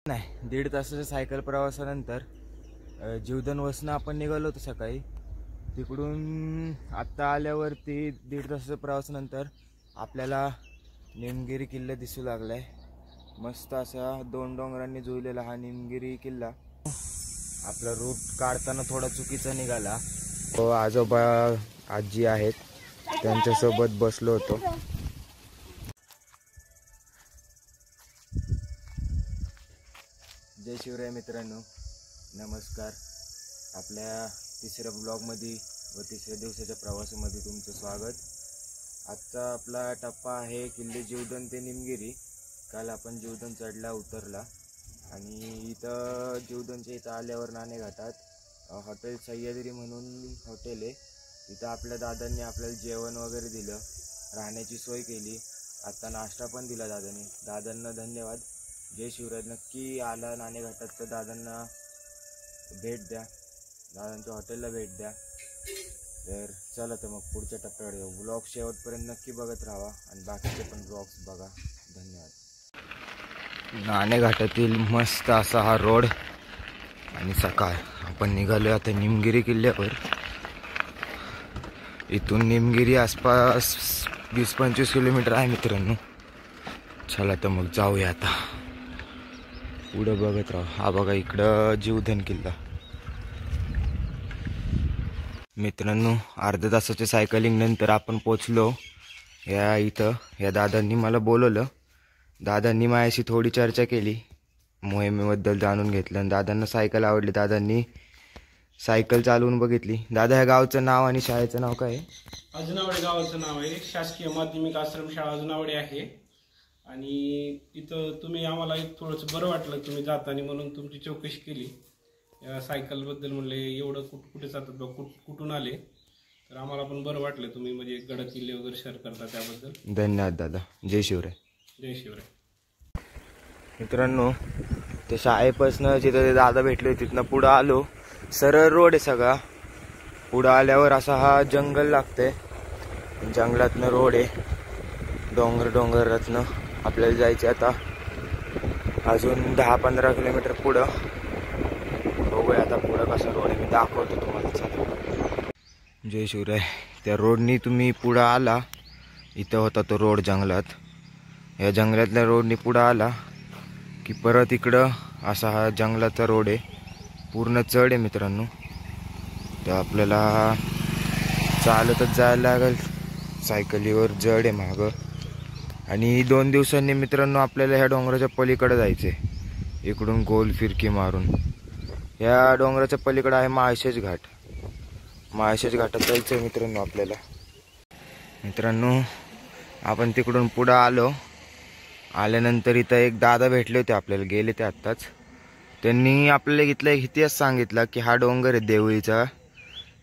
नाही 1.5 तासाच्या सायकल प्रवासानंतर जीवधन वसनं आपण निघालो होतो सकाळी. तिकडून आत्ता आल्यावरती 1.5 तासाच्या प्रवासानंतर आपल्याला निमगिरी किल्ला दिसू लागलाय. मस्त असा 2 डोंगरांनी जुळलेला हा निमगिरी किल्ला. आपला रूट काढताना थोडा चुकीचा निघाला. आजोबा आजी आहेत त्यांच्यासोबत बसलो होतो. जय शिवराय मित्रांनो, नमस्कार. आपल्या तिसऱ्या ब्लॉगमध्ये व तिसऱ्या दिवसाच्या प्रवासामध्ये तुमचं स्वागत. आजचा आपला टप्पा आहे किल्ले जीवधन ते निमगिरी. काल आपण जीवधन चढला उतरला आणि इथं जीवधनच्या इथं आल्यावर नाणेघाटात हॉटेल सह्याद्री म्हणून हॉटेल आहे. इथं आपल्या दादांनी आपल्याला जेवण वगैरे दिलं, राहण्याची सोय केली, आता नाश्ता पण दिला दादांनी. दादांना धन्यवाद. जय शिवराय. नक्की आला नाणेघाटात तर दादांना भेट द्या, दादांच्या हॉटेलला भेट द्या. तर चला तर मग पुढच्या टप्प्यावर जाऊ. ब्लॉग शेवटपर्यंत नक्की बघत राहा आणि बाकीचे पण ब्लॉग्स बघा. धन्यवाद. नाणेघाटातील मस्त असा हा रोड आणि सकाळ आपण निघालो आता निमगिरी किल्ल्यावर. इथून निमगिरी आसपास 20-25 किलोमीटर आहे मित्रांनो. चला तर मग जाऊया आता पुढं बघत राहू. हा बघा इकडं जीवधन किल्ला. मित्रांनो, अर्ध्या तासाच्या सायकलिंग नंतर आपण पोचलो या इथं. या दादांनी मला बोलवलं. दादांनी माझ्याशी थोडी चर्चा केली, मोहिमेबद्दल जाणून घेतलं आणि दादांना सायकल आवडली. दादांनी सायकल चालवून बघितली. दादा, ह्या गावचं नाव आणि शाळेचं नाव काय आहे? अजुनावडे गावाचं नाव आहे. शासकीय माध्यमिक आश्रमशाळा अजुनावडे आहे. आणि तिथं तुम्ही आम्हाला थोडंसं बरं वाटलं तुम्ही जाताना, म्हणून तुमची चौकशी केली या सायकलबद्दल. म्हणले एवढं कुठे जातात बघ, कुठून आले, तर आम्हाला पण बरं वाटलं तुम्ही म्हणजे गड किल्ले वगैरे शेअर करता त्याबद्दल धन्यवाद दादा. जय शिवराय. जय शिवराय. मित्रांनो, ते शाळेपासनं जिथं ते दादा भेटले तिथनं पुढं आलो. सरळ रोड आहे सगळा. पुढं आल्यावर असा हा जंगल लागतंय. जंगलातनं रोड आहे. डोंगरातनं आपल्याला जायचं आता अजून 10-15 किलोमीटर पुढं. बघूया आता पुढं कसा रोड आहे, मी दाखवतो तुम्हाला. चला. जय शिवराय. त्या रोडनी तुम्ही पुढं आला, इथं होता तो रोड जंगलात. या जंगलातल्या रोडनी पुढं आला की परत इकडं असा हा जंगलाचा रोड आहे. पूर्ण चढ आहे मित्रांनो. तर आपल्याला चालतच जायला लागेल. सायकलीवर जड आहे मागं. आणि 2 दिवसांनी मित्रांनो आपल्याला ह्या डोंगराच्या पलीकडे जायचं आहे. इकडून गोल फिरकी मारून या डोंगराच्या पलीकडे आहे माळशेज घाट. माळशेज घाटात जायचं आहे मित्रांनो आपल्याला. मित्रांनो, आपण तिकडून पुढं आलो. आल्यानंतर इथं एक दादा भेटले होते आपल्याला, गेले ते आत्ताच. त्यांनी आपल्याला इथला एक इतिहास सांगितला की हा डोंगर आहे देवळीचा.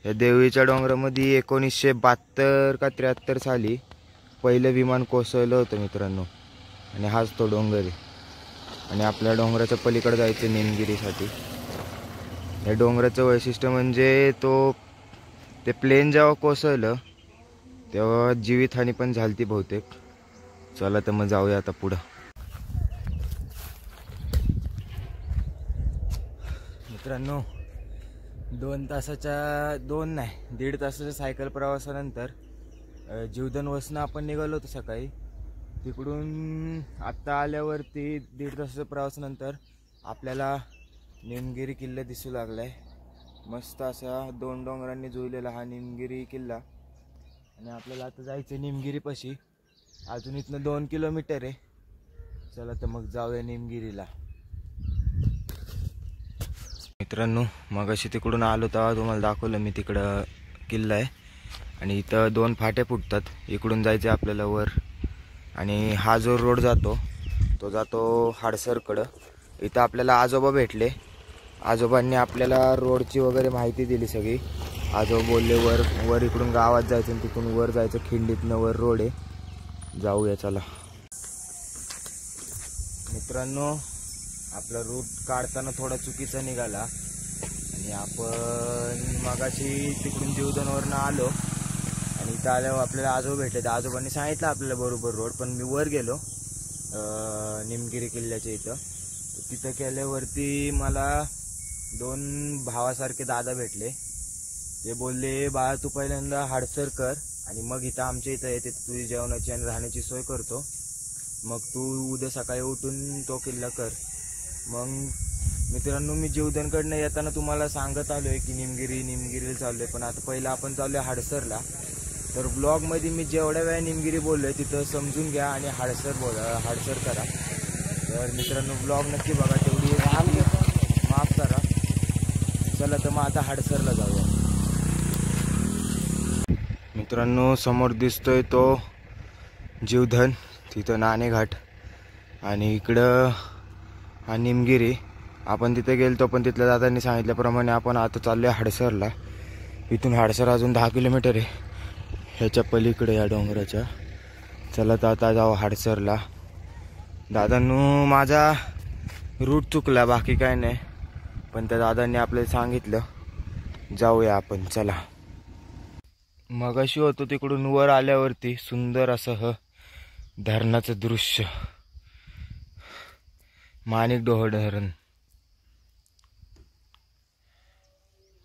या देवळीच्या डोंगरामध्ये 1972 का 73 साली पहिलं विमान कोसळलं होतं मित्रांनो. आणि हाच तो डोंगर आहे. आणि आपल्या डोंगराच्या पलीकडे जायचं निमगिरीसाठी. या डोंगराचं वैशिष्ट्य म्हणजे ते प्लेन जेव्हा कोसळलं तेव्हा जीवितहानी पण झाली ती बहुतेक. चला तर मग जाऊया आता पुढं. मित्रांनो, 1.5 तासाच्या सायकल प्रवासानंतर जीवधन वसनं आपण निघालो होतो सकाळी. तिकडून आत्ता आल्यावरती 1.5 तासाच्या प्रवासानंतर आपल्याला निमगिरी किल्ला दिसू लागलाय. मस्त असा 2 डोंगरांनी जुळलेला हा निमगिरी किल्ला. आणि आपल्याला आता जायचं निमगिरीपाशी. अजून इथनं 2 किलोमीटर आहे. चला तर मग जाऊया निमगिरीला. मित्रांनो, मगाशी तिकडून आलो तेव्हा तुम्हाला दाखवलं मी तिकडं किल्ला आहे. आणि इथं 2 फाटे फुटतात. इकडून जायचं आपल्याला वर. आणि हा जो रोड जातो तो जातो हाडसरकडं. इथं आपल्याला आजोबा भेटले. आजोबांनी आपल्याला रोडची वगैरे माहिती दिली सगळी. आजोबा बोलले वर इकडून गावात जायचं आणि तिथून वर जायचं. खिंडीतनं वर रोड आहे. जाऊया चला. मित्रांनो, आपला रूट काढताना थोडा चुकीचा निघाला आणि आपण मगाशी तिकडून जीवधनवरनं आलो. आणि इथं आल्यावर आपल्याला आजोबा भेटले. आजोबांनी सांगितलं आपल्याला बरोबर रोड, पण मी वर गेलो निमगिरी किल्ल्याच्या इथं. तिथं केल्यावरती मला 2 भावासारखे दादा भेटले. ते बोलले बाळा तू पहिल्यांदा हाडसर कर आणि मग इथं आमच्या इथं येते तुझी जेवणाची आणि राहण्याची सोय करतो, मग तू उद्या सकाळी उठून तो किल्ला कर. मग मित्रांनो मी जीवधनकडनं येताना तुम्हाला सांगत आलोय की निमगिरीला चाललोय, पण आता पहिलं आपण चाललोय हाडसरला. तर ब्लॉगमध्ये मी जेवढ्या वेळा निमगिरी बोललोय तिथं समजून घ्या आणि हाडसर करा. तर मित्रांनो ब्लॉग नक्की बघा, तेवढी माफ करा. चला तर मग आता हाडसरला जाऊया. मित्रांनो समोर दिसतोय तो जीवधन, तिथं नाणेघाट आणि इकडं हा निमगिरी. आपण तिथे गेलतो पण तिथल्या दादांनी सांगितल्याप्रमाणे आपण आता चाललोय हाडसरला. इथून हाडसर अजून 10 किलोमीटर आहे ह्याच्या पलीकडे या डोंगराच्या. चला तर आता जाऊ हाडसरला. दादांनो माझा रूट चुकला, बाकी काय नाही, पण त्या दादांनी आपल्याला सांगितलं जाऊया आपण. चला. मगाशी होतो तिकडून वर आल्यावरती सुंदर असं धरणाचं दृश्य, माणिकडोह धरण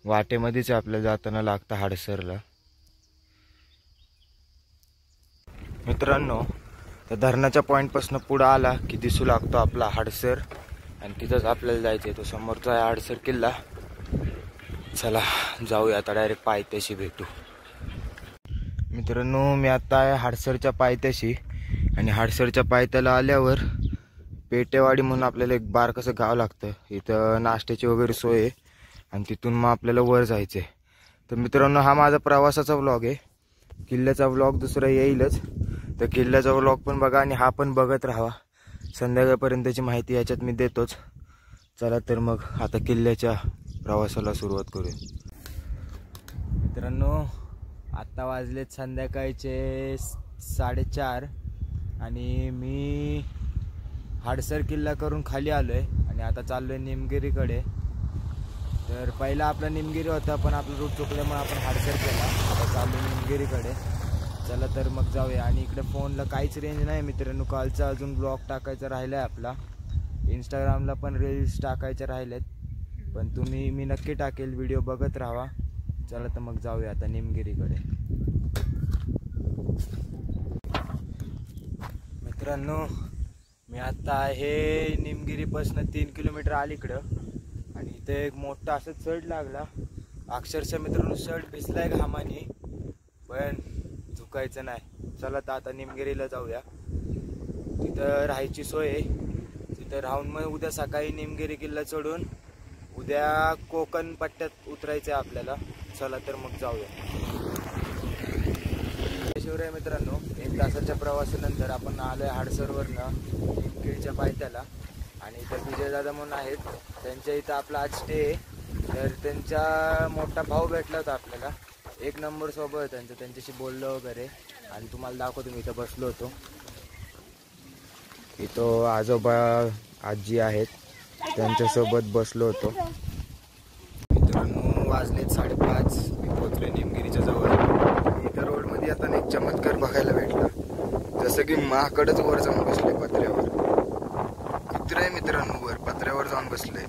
वाटेमध्येच आपल्याला जाताना लागतं हाडसरला. मित्रांनो त्या धरणाच्या पॉईंटपासून पुढं आला की दिसू लागतो आपला हाडसर आणि तिथंच आपल्याला जायचं आहे. तो समोरचा आहे हाडसर किल्ला. चला जाऊया आता, डायरेक्ट पायथ्याशी भेटू. मित्रांनो मी आता आहे हाडसरच्या पायथ्याशी आणि हाडसरच्या पायथ्याला आल्यावर पेटेवाडी म्हणून आपल्याला एक बारकसं गाव लागतं. इथं नाश्त्याची वगैरे सोय आहे आणि तिथून मग आपल्याला वर जायचं आहे. तर मित्रांनो हा माझा प्रवासाचा व्लॉग आहे. किल्ल्याचा व्लॉग दुसरा येईलच, तर किल्ल्याचा व्लॉग पण बघा आणि हा पण बघत राहा. संध्याकाळपर्यंतची माहिती याच्यात मी देतोच. चला तर मग आता किल्ल्याच्या प्रवासाला सुरुवात करूया. मित्रांनो आत्ता वाजलेत संध्याकाळचे 4:30 आणि मी हाडसर किल्ला करून खाली आलोय आणि आता चाललोय निमगिरीकडे. तर पहिला आपला निमगिरी होता पण आपला रूट चुकल्यामुळे आपण हाडसर केला. आता चाललोय निमगिरीकडे. चला तर मग जाऊया. आणि इकडे फोनला काहीच रेंज नाही मित्रांनो. कालचा अजून ब्लॉग टाकायचा राहिला आहे आपला. इंस्टाग्रामला पण रील्स टाकायच्या राहिल्यात, पण मी नक्की टाकेल, व्हिडिओ बघत राहा. चला तर मग जाऊया आता निमगिरीकडे. मित्रांनो मी आता आहे निमगिरीपासून 3 किलोमीटर अलीकडं आणि इथे एक मोठा असं चढ लागला. अक्षरशः मित्रांनो चढ भिजलाय घामाने, पण झुकायचं नाही. चला तर आता निमगिरीला जाऊया. तिथं राहायची सोय आहे, तिथं राहून मग उद्या सकाळी निमगिरी किल्ला चढून उद्या कोकण पट्ट्यात उतरायचं आहे आपल्याला. चला तर मग जाऊया. शिवराय मित्रांनो 1 तासाच्या प्रवासानंतर आपण आलोय हाडसरवरनं निमगिरीच्या पायथ्याला आणि इथं विजयदादा म्हणून आहेत, त्यांच्या इथं आपला आज स्टे आहे. तर त्यांचा मोठा भाऊ भेटला होता आपल्याला, 1 नंबर सोबत त्यांच्याशी बोललो वगैरे आणि तुम्हाला दाखवतो. मी इथं बसलो होतो. इथं आजोबा आजी आहेत त्यांच्यासोबत बसलो होतो. मित्रांनो वाजलेत 5:30. मी पोहोचलोय निमगिरीच्या जवळ. इथं रोडमध्ये आता एक चमत्कार बघायला भेटला, जसं की माकडच वर जाऊन बसले पत्र्यावर. कुत्रे मित्रांनो वर पत्र्यावर जाऊन बसले.